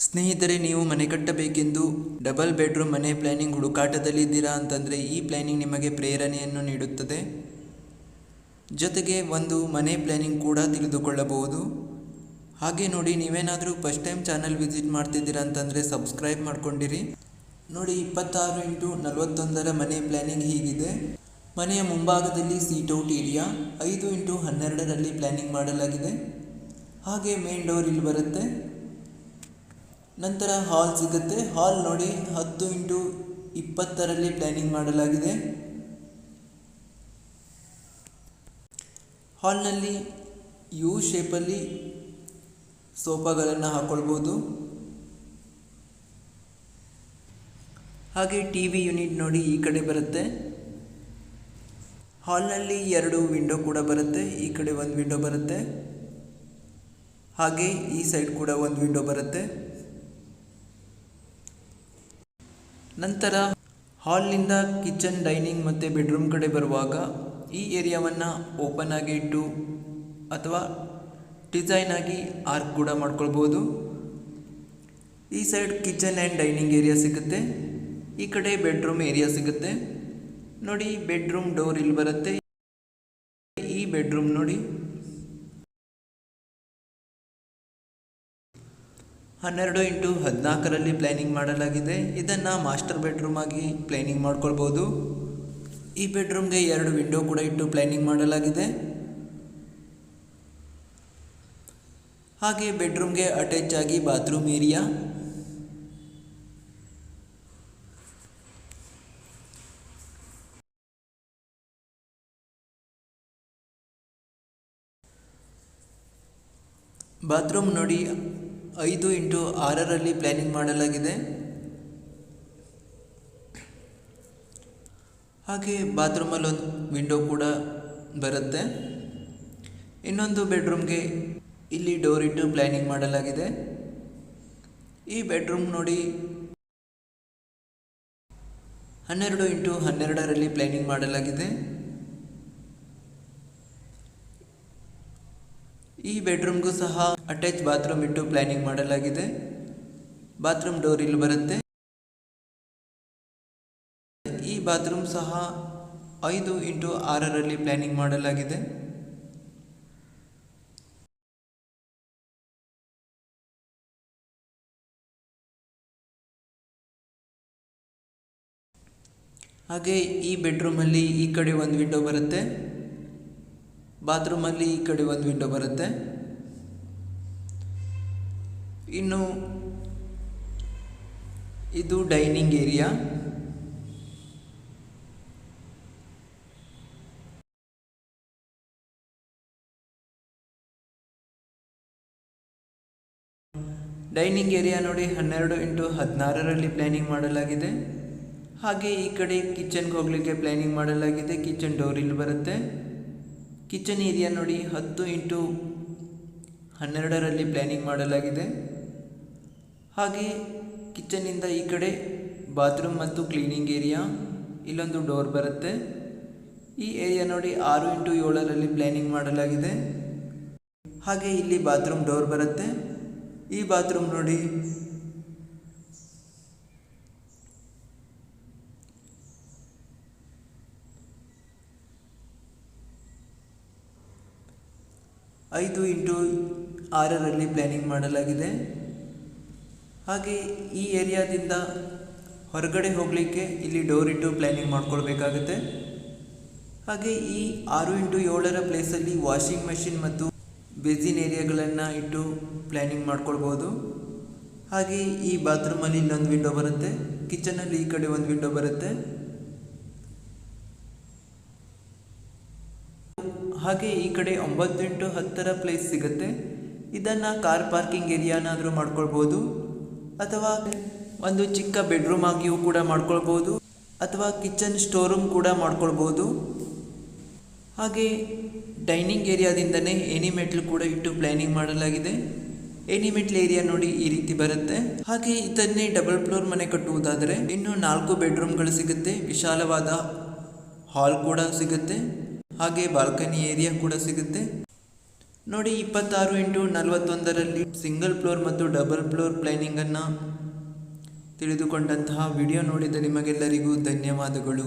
ಸ್ನೇಹಿತರೆ, ನೀವು ಮನೆ ಕಟ್ಟಬೇಕೆಂದು ಡಬಲ್ ಬೆಡ್ರೂಮ್ ಮನೆ ಪ್ಲಾನಿಂಗ್ ಹುಡುಕಾಟದಲ್ಲಿದ್ದೀರಾ ಅಂತಂದರೆ ಈ ಪ್ಲಾನಿಂಗ್ ನಿಮಗೆ ಪ್ರೇರಣೆಯನ್ನು ನೀಡುತ್ತದೆ. ಜೊತೆಗೆ ಒಂದು ಮನೆ ಪ್ಲಾನಿಂಗ್ ಕೂಡ ತಿಳಿದುಕೊಳ್ಳಬಹುದು. ಹಾಗೆ ನೋಡಿ, ನೀವೇನಾದರೂ ಫಸ್ಟ್ ಟೈಮ್ ಚಾನಲ್ ವಿಸಿಟ್ ಮಾಡ್ತಿದ್ದೀರಾ ಅಂತಂದರೆ ಸಬ್ಸ್ಕ್ರೈಬ್ ಮಾಡ್ಕೊಂಡಿರಿ. ನೋಡಿ, 26x41 ಮನೆ ಪ್ಲಾನಿಂಗ್ ಹೀಗಿದೆ. ಮನೆಯ ಮುಂಭಾಗದಲ್ಲಿ ಸೀಟೌಟ್ ಏರಿಯಾ 5x12 ಪ್ಲಾನಿಂಗ್ ಮಾಡಲಾಗಿದೆ. ಹಾಗೆ ಮೇನ್ ಡೋರ್ ಇಲ್ಲಿ ಬರುತ್ತೆ. ನಂತರ ಹಾಲ್ ಸಿಗುತ್ತೆ. ಹಾಲ್ ನೋಡಿ 10x20 ಪ್ಲಾನಿಂಗ್ ಮಾಡಲಾಗಿದೆ. ಹಾಲ್ನಲ್ಲಿ ಯು ಶೇಪಲ್ಲಿ ಸೋಫಾಗಳನ್ನು ಹಾಕೊಳ್ಬೋದು. ಹಾಗೆ ಟಿವಿ ಯೂನಿಟ್ ನೋಡಿ ಈ ಕಡೆ ಬರುತ್ತೆ. ಹಾಲ್ನಲ್ಲಿ 2 ವಿಂಡೋ ಕೂಡ ಬರುತ್ತೆ. ಈ ಕಡೆ ಒಂದು ವಿಂಡೋ ಬರುತ್ತೆ, ಹಾಗೆ ಈ ಸೈಡ್ ಕೂಡ ಒಂದು ವಿಂಡೋ ಬರುತ್ತೆ. ನಂತರ ಹಾಲ್ನಿಂದ ಕಿಚನ್, ಡೈನಿಂಗ್ ಮತ್ತು ಬೆಡ್ರೂಮ್ ಕಡೆ ಬರುವಾಗ ಈ ಏರಿಯಾವನ್ನು ಓಪನ್ ಆಗಿ ಇಟ್ಟು ಅಥವಾ ಡಿಸೈನ್ ಆಗಿ ಆರ್ಕ್ ಕೂಡ ಮಾಡ್ಕೊಳ್ಬೋದು. ಈ side kitchen and dining area ಸಿಗುತ್ತೆ. ಈ ಕಡೆ ಬೆಡ್ರೂಮ್ ಏರಿಯಾ ಸಿಗುತ್ತೆ. ನೋಡಿ, ಬೆಡ್ರೂಮ್ ಡೋರ್ ಇಲ್ಲಿ ಬರುತ್ತೆ. ಈ ಬೆಡ್ರೂಮ್ ನೋಡಿ 12x14 ಪ್ಲಾನಿಂಗ್ ಮಾಡಲಾಗಿದೆ. ಇದನ್ನು ಮಾಸ್ಟರ್ ಬೆಡ್ರೂಮ್ ಆಗಿ ಪ್ಲಾನಿಂಗ್ ಮಾಡ್ಕೊಳ್ಬೋದು. ಈ ಬೆಡ್ರೂಮ್ಗೆ 2 ವಿಂಡೋ ಕೂಡ ಇಟ್ಟು ಪ್ಲಾನಿಂಗ್ ಮಾಡಲಾಗಿದೆ. ಹಾಗೆ ಬೆಡ್ರೂಮ್ಗೆ ಅಟ್ಯಾಚ್ ಆಗಿ ಬಾತ್ರೂಮ್ ಏರಿಯಾ. ಬಾತ್ರೂಮ್ ನೋಡಿ 5x6 ಪ್ಲಾನಿಂಗ್ ಮಾಡಲಾಗಿದೆ. ಹಾಗೆ ಬಾತ್ರೂಮಲ್ಲಿ ಒಂದು ವಿಂಡೋ ಕೂಡ ಬರುತ್ತೆ. ಇನ್ನೊಂದು ಬೆಡ್ರೂಮ್ಗೆ ಇಲ್ಲಿ ಡೋರ್ ಇಟ್ಟು ಪ್ಲಾನಿಂಗ್ ಮಾಡಲಾಗಿದೆ. ಈ ಬೆಡ್ರೂಮ್ ನೋಡಿ 12x12 ಪ್ಲಾನಿಂಗ್ ಮಾಡಲಾಗಿದೆ. ಈ ಬೆಡ್ರೂಮ್ಗೂ ಸಹ ಅಟ್ಯಾಚ್ ಬಾತ್ರೂಮ್ ಇಟ್ಟು ಪ್ಲಾನಿಂಗ್ ಮಾಡಲಾಗಿದೆ. ಬಾತ್ರೂಮ್ ಡೋರ್ ಇಲ್ಲಿ ಬರುತ್ತೆ. ಈ ಬಾತ್ರೂಮ್ ಸಹ 5x6 ಪ್ಲಾನಿಂಗ್ ಮಾಡಲಾಗಿದೆ. ಹಾಗೆ ಈ ಬೆಡ್ರೂಮಲ್ಲಿ ಈ ಕಡೆ ಒಂದು ವಿಂಡೋ ಬರುತ್ತೆ. ಬಾತ್ರೂಮಲ್ಲಿ ಈ ಕಡೆ ಒಂದು ವಿಂಡೋ ಬರುತ್ತೆ. ಇನ್ನು ಇದು ಡೈನಿಂಗ್ ಏರಿಯಾ. ಡೈನಿಂಗ್ ಏರಿಯಾ ನೋಡಿ 12x16 ಪ್ಲಾನಿಂಗ್ ಮಾಡಲಾಗಿದೆ. ಹಾಗೆ ಈ ಕಡೆ ಕಿಚನ್ಗೆ ಹೋಗಲಿಕ್ಕೆ ಪ್ಲಾನಿಂಗ್ ಮಾಡಲಾಗಿದೆ. ಕಿಚನ್ ಡೋರ್ ಇಲ್ಲಿ ಬರುತ್ತೆ. ಕಿಚನ್ ಏರಿಯಾ ನೋಡಿ 10x12 ಪ್ಲಾನಿಂಗ್ ಮಾಡಲಾಗಿದೆ. ಹಾಗೆ ಕಿಚನ್ನಿಂದ ಈ ಕಡೆ ಬಾತ್ರೂಮ್ ಮತ್ತು ಕ್ಲೀನಿಂಗ್ ಏರಿಯಾ, ಇಲ್ಲೊಂದು ಡೋರ್ ಬರುತ್ತೆ. ಈ ಏರಿಯಾ ನೋಡಿ 6x7 ಪ್ಲಾನಿಂಗ್ ಮಾಡಲಾಗಿದೆ. ಹಾಗೆ ಇಲ್ಲಿ ಬಾತ್ರೂಮ್ ಡೋರ್ ಬರುತ್ತೆ. ಈ ಬಾತ್ರೂಮ್ ನೋಡಿ 5x6 ಪ್ಲಾನಿಂಗ್ ಮಾಡಲಾಗಿದೆ. ಹಾಗೆ ಈ ಏರಿಯಾದಿಂದ ಹೊರಗಡೆ ಹೋಗಲಿಕ್ಕೆ ಇಲ್ಲಿ ಡೋರ್ ಇಟ್ಟು ಪ್ಲಾನಿಂಗ್ ಮಾಡ್ಕೊಳ್ಬೇಕಾಗುತ್ತೆ. ಹಾಗೆ ಈ 6x7 ಪ್ಲೇಸಲ್ಲಿ ವಾಷಿಂಗ್ ಮೆಷಿನ್ ಮತ್ತು ಬೇಸಿನ್ ಏರಿಯಾಗಳನ್ನು ಇಟ್ಟು ಪ್ಲಾನಿಂಗ್ ಮಾಡ್ಕೊಳ್ಬೋದು. ಹಾಗೆ ಈ ಬಾತ್ರೂಮಲ್ಲಿ ಇನ್ನೊಂದು ವಿಂಡೋ ಬರುತ್ತೆ. ಕಿಚನಲ್ಲಿ ಈ ಕಡೆ ಒಂದು ವಿಂಡೋ ಬರುತ್ತೆ. ಹಾಗೆ ಈ ಕಡೆ 9x10 ಪ್ಲೇಸ್ ಸಿಗುತ್ತೆ. ಇದನ್ನು ಕಾರ್ ಪಾರ್ಕಿಂಗ್ ಏರಿಯಾನಾದರೂ ಮಾಡ್ಕೊಳ್ಬೋದು, ಅಥವಾ ಒಂದು ಚಿಕ್ಕ ಬೆಡ್ರೂಮ್ ಆಗಿಯೂ ಕೂಡ ಮಾಡ್ಕೊಳ್ಬೋದು, ಅಥವಾ ಕಿಚನ್ ಸ್ಟೋರ್ ರೂಮ್ ಕೂಡ ಮಾಡ್ಕೊಳ್ಬೋದು. ಹಾಗೆ ಡೈನಿಂಗ್ ಏರಿಯಾದಿಂದನೇ ಏಣಿಮೆಟ್ಲು ಕೂಡ ಇಟ್ಟು ಪ್ಲಾನಿಂಗ್ ಮಾಡಲಾಗಿದೆ. ಏಣಿಮೆಟ್ಲು ಏರಿಯಾ ನೋಡಿ ಈ ರೀತಿ ಬರುತ್ತೆ. ಹಾಗೆ ಇದನ್ನೇ ಡಬಲ್ ಫ್ಲೋರ್ ಮನೆ ಕಟ್ಟುವುದಾದರೆ ಇನ್ನು 4 ಬೆಡ್ರೂಮ್ಗಳು ಸಿಗುತ್ತೆ. ವಿಶಾಲವಾದ ಹಾಲ್ ಕೂಡ ಸಿಗುತ್ತೆ. ಹಾಗೆ ಬಾಲ್ಕನಿ ಏರಿಯಾ ಕೂಡ ಸಿಗುತ್ತೆ. ನೋಡಿ 26x41ರಲ್ಲಿ ಸಿಂಗಲ್ ಫ್ಲೋರ್ ಮತ್ತು ಡಬಲ್ ಫ್ಲೋರ್ ಪ್ಲಾನಿಂಗನ್ನು ತಿಳಿದುಕೊಂಡಂತಹ ವಿಡಿಯೋ ನೋಡಿದ ನಿಮಗೆಲ್ಲರಿಗೂ ಧನ್ಯವಾದಗಳು.